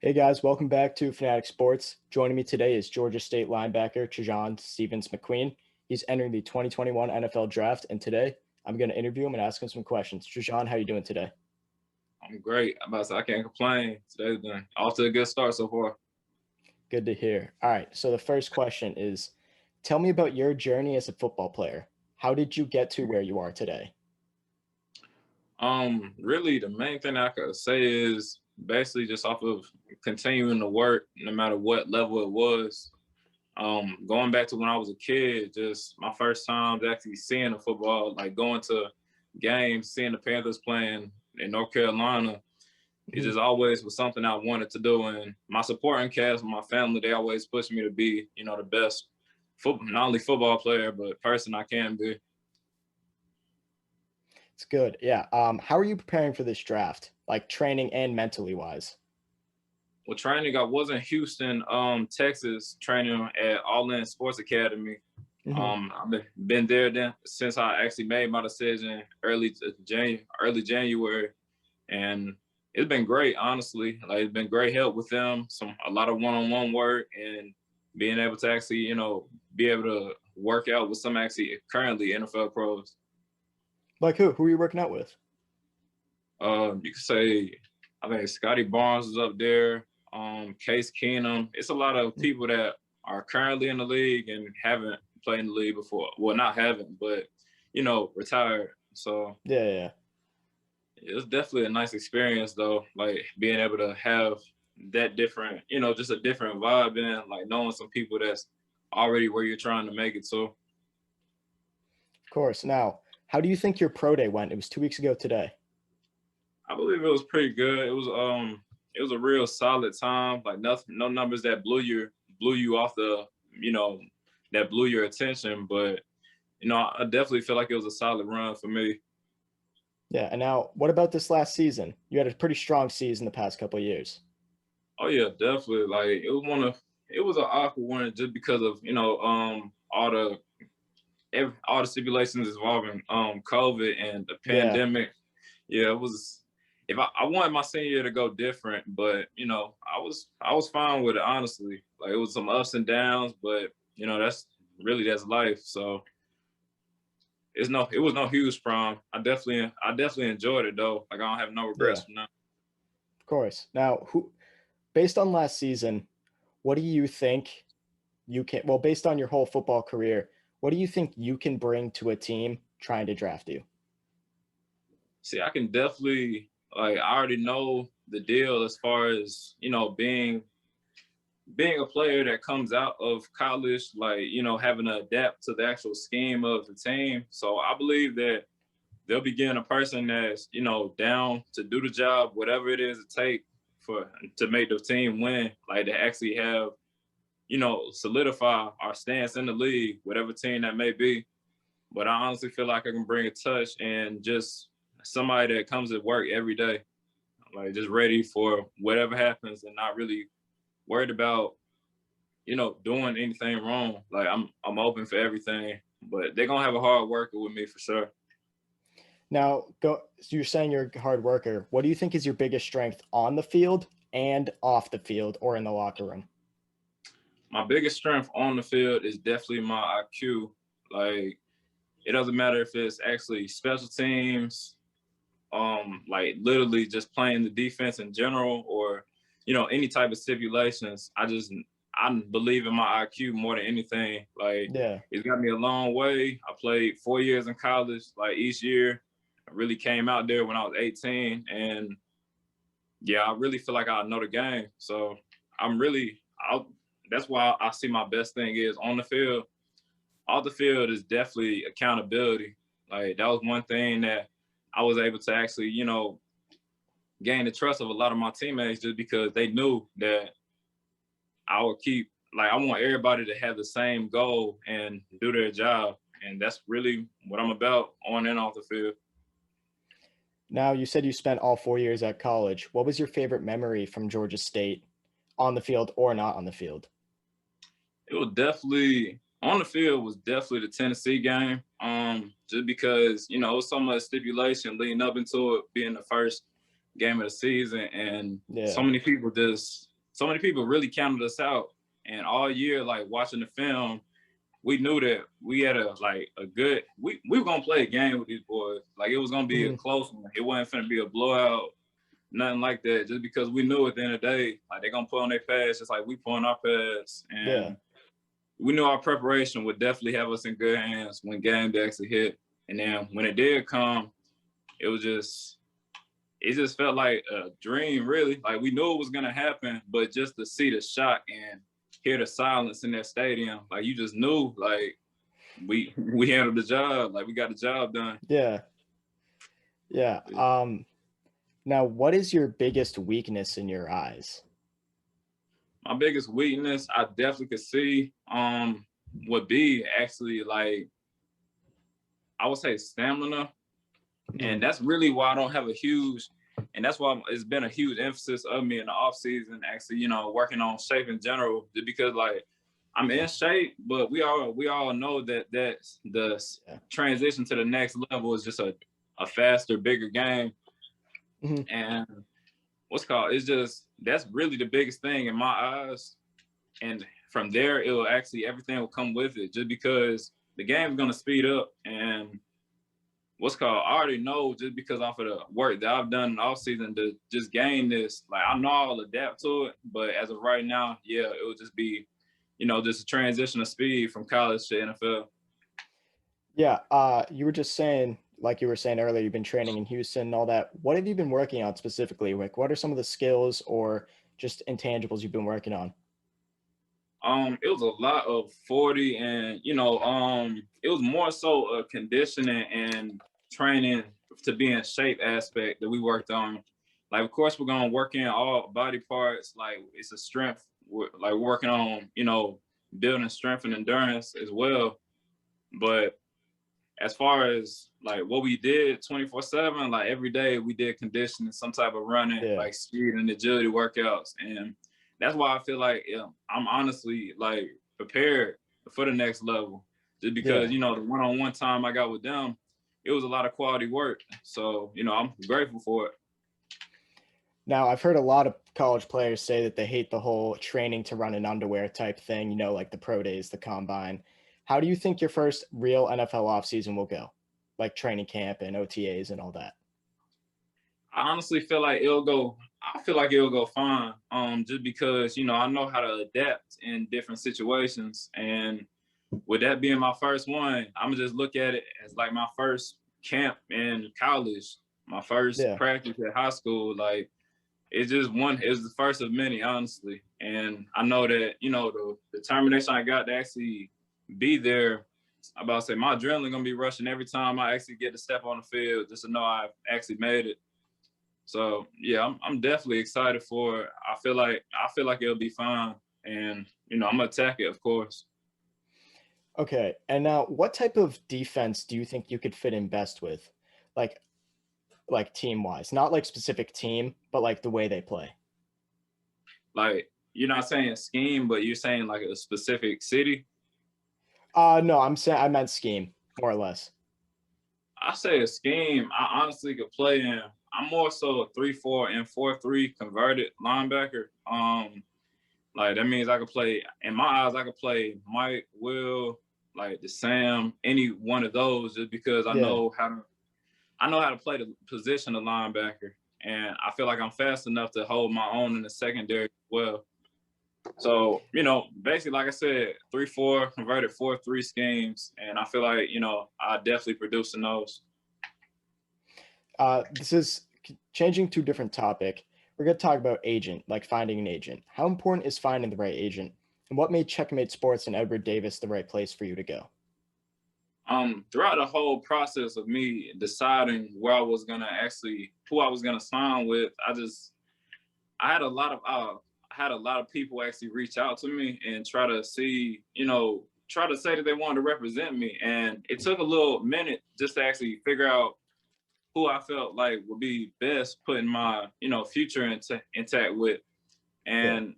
Hey guys, welcome back to Fanatic Sports. Joining me today is Georgia State linebacker Trajan Stephens-McQueen. He's entering the 2021 NFL Draft, and today I'm going to interview him and ask him some questions. Trajan, how you doing today? I'm great. I'm about to say I can't complain. Today's been off to a good start so far. Good to hear. All right, so the first question is, tell me about your journey as a football player. How did you get to where you are today? Really the main thing I could say is basically just off of continuing to work no matter what level it was. Going back to when I was a kid, just my first time actually seeing the football, like going to games, seeing the Panthers playing in North Carolina, it just always was something I wanted to do. And my supporting cast, my family, they always pushed me to be, the best not only football player, but person I can be. It's good. Yeah. How are you preparing for this draft, like training and mentally wise? Well, training, I was in Houston, Texas, training at All In Sports Academy. Mhm. I've been there then since I actually made my decision early January, and it's been great. Honestly, like it's been great help with them. A lot of one-on-one work and being able to actually, be able to work out with some actually currently NFL pros. Like who? Who are you working out with? You could say, I think Scotty Barnes is up there. Case Keenum. It's a lot of people that are currently in the league and haven't played in the league before. Well, not haven't, but retired. So Yeah. it was definitely a nice experience, though. Like being able to have that different, just a different vibe in, like knowing some people that's already where you're trying to make it to. Of course. Now, how do you think your pro day went? It was 2 weeks ago today. I believe it was pretty good. It was a real solid time. Like nothing, no numbers that blew you off you know, that blew your attention. But I definitely feel like it was a solid run for me. Yeah. And now, what about this last season? You had a pretty strong season the past couple of years. Oh yeah, definitely. Like it was an awkward one just because of all the stipulations involving COVID and the Yeah. pandemic. Yeah, it was. If I wanted my senior year to go different, but I was fine with it, honestly. Like it was some ups and downs, but that's life. So it was no huge problem. I definitely enjoyed it though. Like I don't have no regrets Yeah. from that. Of course. Now, based on last season, what do you think you can, well, based on your whole football career, what do you think you can bring to a team trying to draft you? See, I can definitely like I already know the deal as far as being a player that comes out of college, like, having to adapt to the actual scheme of the team. So I believe that they'll be getting a person that's, down to do the job, whatever it is it take to make the team win, like to actually have, solidify our stance in the league, whatever team that may be. But I honestly feel like I can bring a touch and just somebody that comes to work every day, like just ready for whatever happens and not really worried about doing anything wrong. Like I'm open for everything, but they're gonna have a hard worker with me for sure. Now, so you're saying you're a hard worker. What do you think is your biggest strength on the field and off the field or in the locker room? My biggest strength on the field is definitely my IQ. Like it doesn't matter if it's actually special teams, like literally just playing the defense in general, or any type of stipulations. I believe in my IQ more than anything. Like Yeah. it's got me a long way. I played 4 years in college. Like each year, I really came out there when I was 18, and yeah, I really feel like I know the game. So I'm really, that's why I see my best thing is on the field. Off the field is definitely accountability. Like that was one thing that I was able to actually, gain the trust of a lot of my teammates just because they knew that I would keep, like, I want everybody to have the same goal and do their job. And that's really what I'm about on and off the field. Now, you said you spent all 4 years at college. What was your favorite memory from Georgia State on the field or not on the field? It was definitely on the field was definitely the Tennessee game. Just because, it was so much stipulation leading up into it being the first game of the season and so Yeah. many people just so many people really counted us out. And all year, like watching the film, we knew that we had a good we were gonna play a game with these boys. Like it was gonna be a Hmm. close one. It wasn't gonna be a blowout, nothing like that. Just because we knew at the end of the day, like they're gonna put on their pads just like we put on our pads. Yeah. And we knew our preparation would definitely have us in good hands when game day actually hit. And then when it did come, it was just it just felt like a dream, really. Like we knew it was gonna happen, but just to see the shock and hear the silence in that stadium, like you just knew, like we handled the job, like we got the job done. Yeah. Yeah. Now, what is your biggest weakness in your eyes? My biggest weakness, I definitely could see, would be actually like I would say stamina, Mhm. and that's really why I don't have a huge, and that's why it's been a huge emphasis of me in the off season. Actually, working on shape in general, just because like I'm in shape, but we all know that the Yeah. transition to the next level is just a faster, bigger game. Mhm. And what's called it's just that's really the biggest thing in my eyes. And from there, it'll actually everything will come with it, just because the game's gonna speed up. And what's called I already know, just because off of the work that I've done in the off season to just gain this. Like I know I'll adapt to it, but as of right now, yeah, it will just be, just a transition of speed from college to NFL. Yeah. You were just saying, like you were saying earlier, you've been training in Houston and all that. What have you been working on specifically? Like, what are some of the skills or just intangibles you've been working on? It was a lot of 40, and it was more so a conditioning and training to be in shape aspect that we worked on. Like, of course, we're gonna work in all body parts. Like, it's a strength. Like working on, building strength and endurance as well. But as far as like what we did 24/7, like every day we did conditioning, some type of running, Yeah. like speed and agility workouts. And that's why I feel like I'm honestly like prepared for the next level. Just because, Yeah. the one-on-one time I got with them, it was a lot of quality work. So, I'm grateful for it. Now, I've heard a lot of college players say that they hate the whole training to run in underwear type thing, like the pro days, the combine. How do you think your first real NFL offseason will go? Like training camp and OTAs and all that. I honestly feel like it'll go fine. Just because, I know how to adapt in different situations. And with that being my first one, I'm gonna just look at it as like my first camp in college, my first Yeah. practice at high school. Like it's the first of many, honestly. And I know that, the determination I got to actually be there, I'm about to say my adrenaline gonna be rushing every time I actually get to step on the field, just to know I've actually made it. So yeah, I'm definitely excited for it. I feel like it'll be fine. And I'm gonna attack it, of course. Okay. And now what type of defense do you think you could fit in best with? Like like team wise. Not like specific team, but like the way they play. Like you're not saying scheme, but you're saying like a specific city. No, I'm saying I meant scheme, more or less. I say a scheme. I honestly could play in. I'm more so a 3-4 and 4-3 converted linebacker. Like that means I could play. In my eyes, I could play Mike, Will, like the Sam, any one of those, just because I Yeah. know how to. I know how to play the position of linebacker, and I feel like I'm fast enough to hold my own in the secondary as well. So, basically, like I said, 3-4 converted 4-3 schemes, and I feel like I definitely produce in those. This is changing to a different topic. We're going to talk about agent, like finding an agent. How important is finding the right agent? And what made Checkmate Sports and Edward Davis the right place for you to go? Throughout the whole process of me deciding who I was gonna sign with, I had a lot of people actually reach out to me and try to see, try to say that they wanted to represent me, and it took a little minute just to actually figure out who I felt like would be best putting my, future intact with. Yeah. And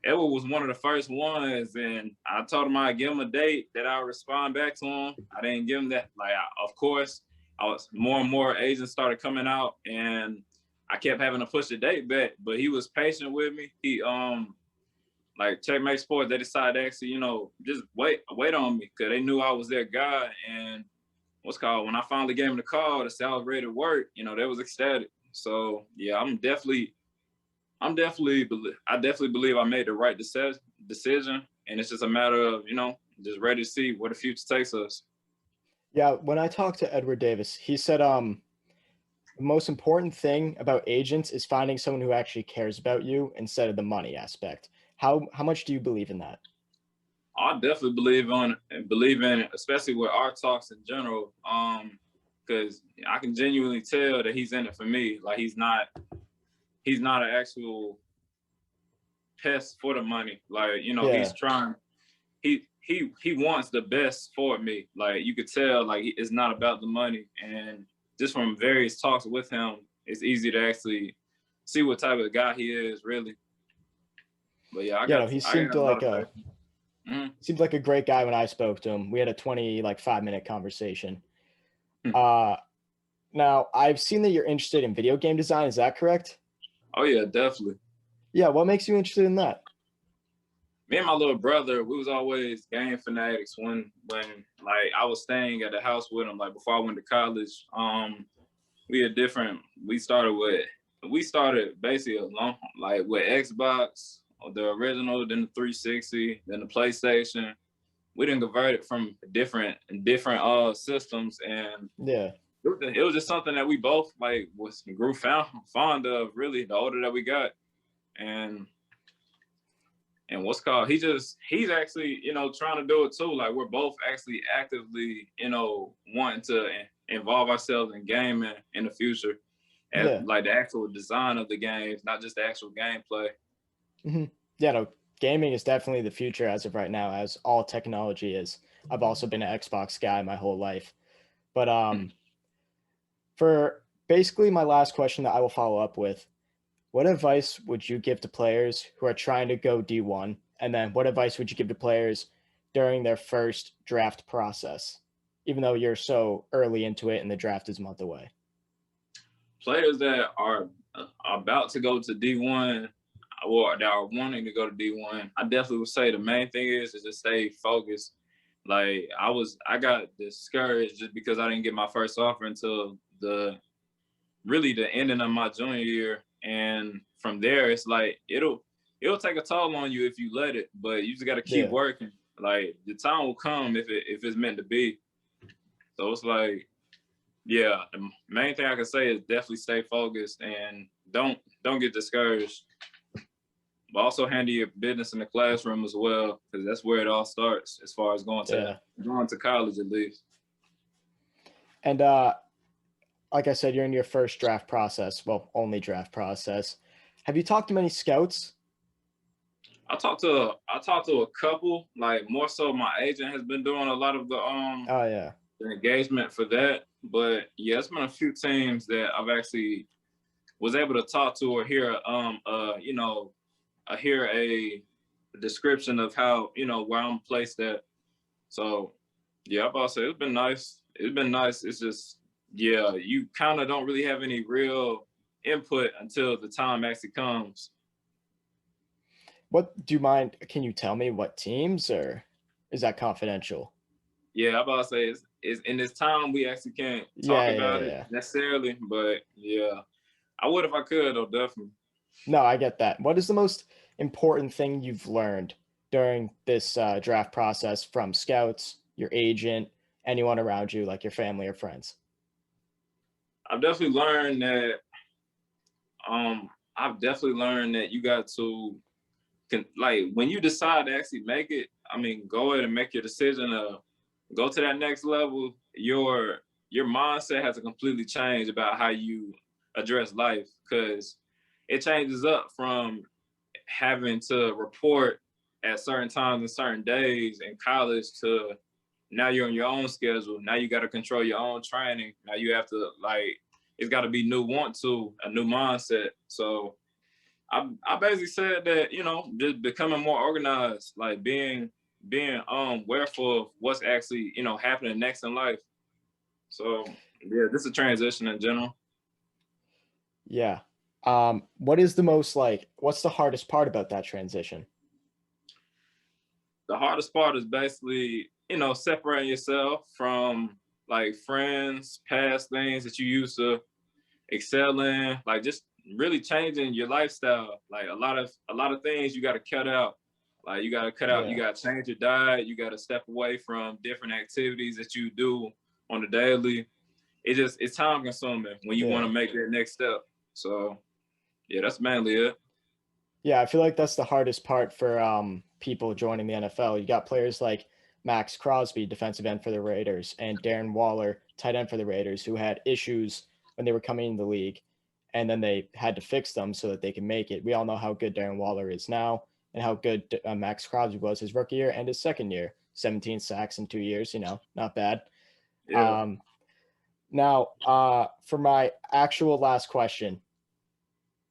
Edward was one of the first ones, and I told him I'd give him a date that I would respond back to him. I didn't give him that. Like, of course, I was more and more agents started coming out, and I kept having to push the date back, but he was patient with me. He like Checkmate Sports, they decided to actually, just wait on me because they knew I was their guy. And when I finally gave him the call to say I was ready to work, they was ecstatic. So yeah, I definitely believe I made the right decision, and it's just a matter of just ready to see where the future takes us. Yeah, when I talked to Edward Davis, he said the most important thing about agents is finding someone who actually cares about you instead of the money aspect. How much do you believe in that? I definitely believe in it, especially with our talks in general. Because I can genuinely tell that he's in it for me. Like he's not an actual pest for the money. Like, Yeah. he's trying, he wants the best for me. Like you could tell, like it's not about the money. And just from various talks with him, it's easy to actually see what type of guy he is, really. But yeah, Yeah, no, he I seemed got a lot like of a faith. Mm-hmm. seemed like a great guy when I spoke to him. We had a 5-minute conversation. Hmm. Now I've seen that you're interested in video game design. Is that correct? Oh yeah, definitely. Yeah, what makes you interested in that? Me and my little brother, we was always game fanatics when like I was staying at the house with him, like before I went to college. We started basically along like with Xbox, the original, then the 360, then the PlayStation. We didn't convert it from different systems, and Yeah. it was just something that we both like grew fond of, really, the older that we got. And he's actually, trying to do it too. Like we're both actually actively, wanting to involve ourselves in gaming in the future, as Yeah. like the actual design of the games, not just the actual gameplay. Mm-hmm. Yeah, no, gaming is definitely the future as of right now, as all technology is. I've also been an Xbox guy my whole life. But for basically my last question that I will follow up with, what advice would you give to players who are trying to go D1? And then what advice would you give to players during their first draft process, even though you're so early into it and the draft is a month away? Players that are about to go to D1 or that are wanting to go to D1, I definitely would say the main thing is to stay focused. Like I got discouraged just because I didn't get my first offer until the ending of my junior year. And from there, it's like it'll take a toll on you if you let it, but you just got to keep Yeah. working. Like the time will come if it's meant to be. So it's like, yeah, the main thing I can say is definitely stay focused and don't get discouraged. But also handle your business in the classroom as well, because that's where it all starts as far as going to college, at least. And like I said, you're in your first draft process. Well, only draft process. Have you talked to many scouts? I talked to a couple. Like more so, my agent has been doing a lot of the Oh yeah. the engagement for that. But yeah, it's been a few teams that I've actually was able to talk to or hear hear a description of how, where I'm placed at. So yeah, I'm about to say it's been nice. It's been nice. It's just, yeah, you kind of don't really have any real input until the time actually comes. What do you mind? Can you tell me what teams, or is that confidential? Yeah, I'm about to say it's in this time we actually can't talk Yeah, yeah, about it yeah. necessarily, but yeah, I would if I could though, definitely. No, I get that. What is the most important thing you've learned during this draft process from scouts, your agent, anyone around you, like your family or friends? I've definitely learned that I've definitely learned that you got to like when you decide to actually make it, I mean, go ahead and make your decision to go to that next level. Your mindset has to completely change about how you address life, because it changes up from having to report at certain times and certain days in college to now you're on your own schedule. Now you got to control your own training. Now you have to it's got to be a new mindset. So I basically said that, just becoming more organized, like being aware of what's actually, happening next in life. So yeah, this is a transition in general. Yeah. What is the most like? What's the hardest part about that transition? The hardest part is basically, separating yourself from like friends, past things that you used to excel in, like just really changing your lifestyle. Like a lot of things you got to cut out. Like you got to cut out, you Yeah, got to change your diet, you got to step away from different activities that you do on the daily. It's time consuming when you want yeah. to make that next step. So yeah, that's mainly it. Yeah, I feel like that's the hardest part for people joining the NFL. You got players like Max Crosby, defensive end for the Raiders, and Darren Waller, tight end for the Raiders, who had issues when they were coming into the league, and then they had to fix them so that they can make it. We all know how good Darren Waller is now, and how good Max Crosby was his rookie year and his second year. 17 sacks in 2 years, not bad. Yeah. Um, Now, for my actual last question,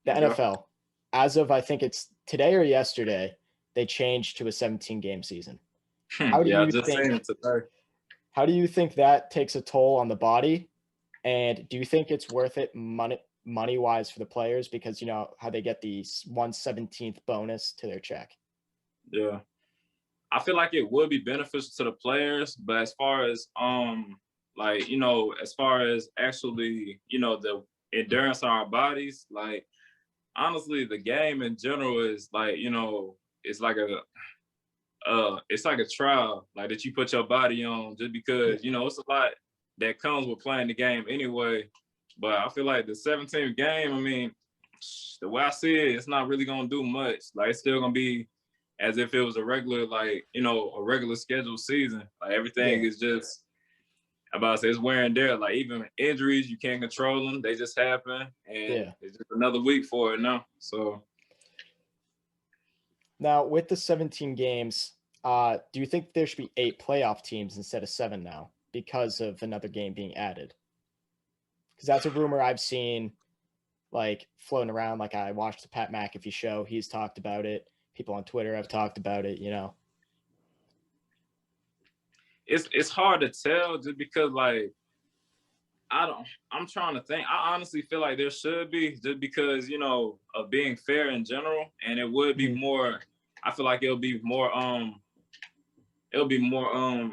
the Okay. NFL, as of I think it's today or yesterday, they changed to a 17 game season. How do Yeah, I you just think seen it today. how do you think that takes a toll on the body? And do you think it's worth it money wise for the players because you know how they get the 1/17th bonus to their check? Yeah. I feel like it would be beneficial to the players, but as far as like, as far as actually, the endurance on our bodies, like honestly, the game in general is like, it's like a trial like that you put your body on just Yeah, because, it's a lot that comes with playing the game anyway. But I feel like the 17th game, I mean, the way I see it, it's not really gonna do much. Like it's still gonna be as if it was a regular, like, a regular scheduled season. Like everything yeah, is just about to say it's wear and tear. Like even injuries, you can't control them; they just happen, and yeah. it's just another week for it now. So Now with the 17 games, do you think there should be 8 playoff teams instead of 7 now because of another game being added? Because that's a rumor I've seen like floating around. Like I watched the Pat McAfee show. He's talked about it. People on Twitter have talked about it. it's hard to tell just because like I don't. I'm trying to think. I honestly feel like there should be just because of being fair in general, and it would be Mhm. more. I feel like it'll be more.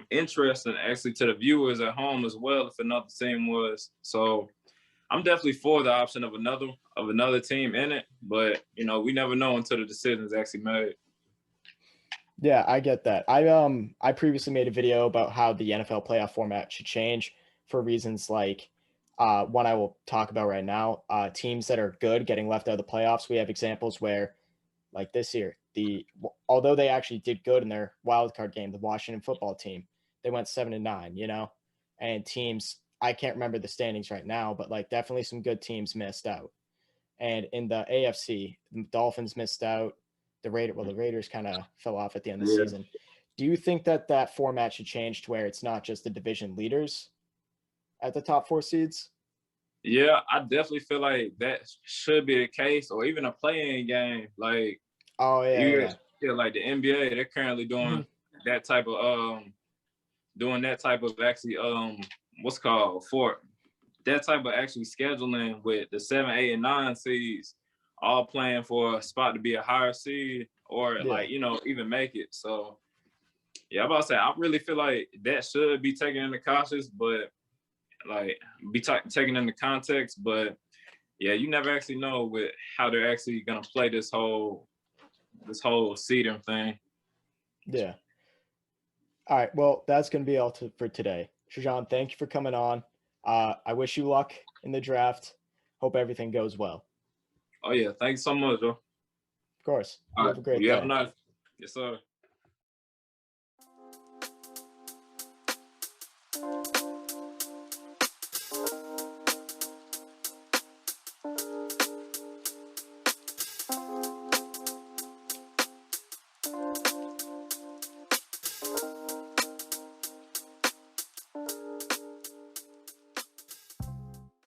Interesting actually to the viewers at home as well if another team was. So I'm definitely for the option of another team in it, but we never know until the decision is actually made. Yeah, I get that. I previously made a video about how the NFL playoff format should change for reasons like one I will talk about right now. Teams that are good getting left out of the playoffs. We have examples where like this year, although they actually did good in their wild card game, the Washington football team, they went 7-9, and teams I can't remember the standings right now, but like definitely some good teams missed out. And in the AFC, the Dolphins missed out. The Raiders kind of fell off at the end of the Yeah. season. Do you think that that format should change to where it's not just the division leaders at the top 4 seeds? Yeah, I definitely feel like that should be the case, or even a play-in game. Like Oh yeah, you yeah. feel like the NBA, they're currently Mhm. that type of doing that type of actually what's called for that type of actually scheduling with the 7, 8, and 9 seeds all playing for a spot to be a higher seed or Yeah, like even make it. So yeah, I'm about to say I really feel like that should be taken into cautious, but like taken into context. But yeah, you never actually know with how they're actually gonna play this whole seeding thing. yeah. All right. Well, that's going to be for today. Trajan, thank you for coming on. I wish you luck in the draft. Hope everything goes well. Oh yeah, thanks so much, bro. Of course. All You right, have a well, great you have a day. nice. Yes, sir.